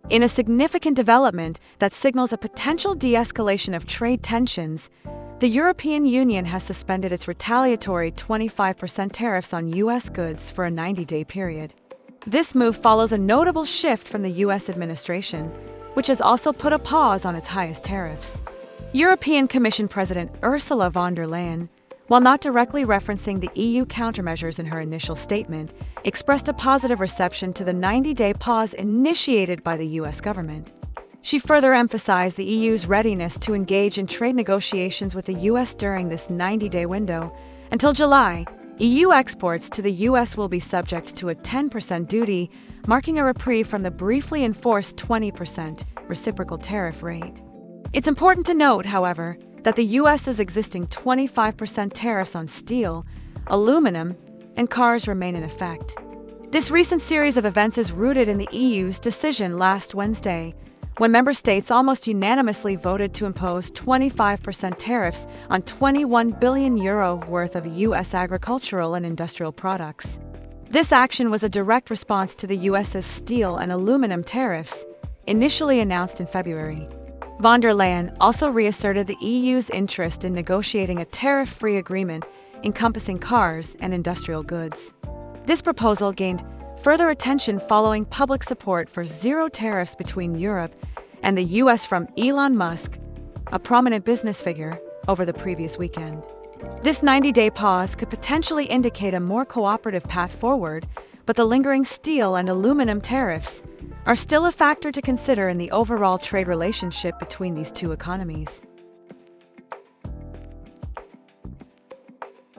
In a significant development that signals a potential de-escalation of trade tensions, the European Union has suspended its retaliatory 25% tariffs on U.S. goods for a 90-day period. This move follows a notable shift from the U.S. administration, which has also put a pause on its highest tariffs. European Commission President Ursula von der Leyen, while not directly referencing the EU countermeasures in her initial statement, expressed a positive reception to the 90-day pause initiated by the U.S. government. She further emphasized the EU's readiness to engage in trade negotiations with the U.S. during this 90-day window. Until July, EU exports to the U.S. will be subject to a 10% duty, marking a reprieve from the briefly enforced 20% reciprocal tariff rate. It's important to note, however, that the U.S.'s existing 25% tariffs on steel, aluminum, and cars remain in effect. This recent series of events is rooted in the EU's decision last Wednesday, when member states almost unanimously voted to impose 25% tariffs on €21 billion worth of U.S. agricultural and industrial products. This action was a direct response to the U.S.'s steel and aluminum tariffs, initially announced in February. Von der Leyen also reasserted the EU's interest in negotiating a tariff-free agreement encompassing cars and industrial goods. This proposal gained further attention following public support for zero tariffs between Europe and the U.S. from Elon Musk, a prominent business figure, over the previous weekend. This 90-day pause could potentially indicate a more cooperative path forward, but the lingering steel and aluminum tariffs are still a factor to consider in the overall trade relationship between these two economies.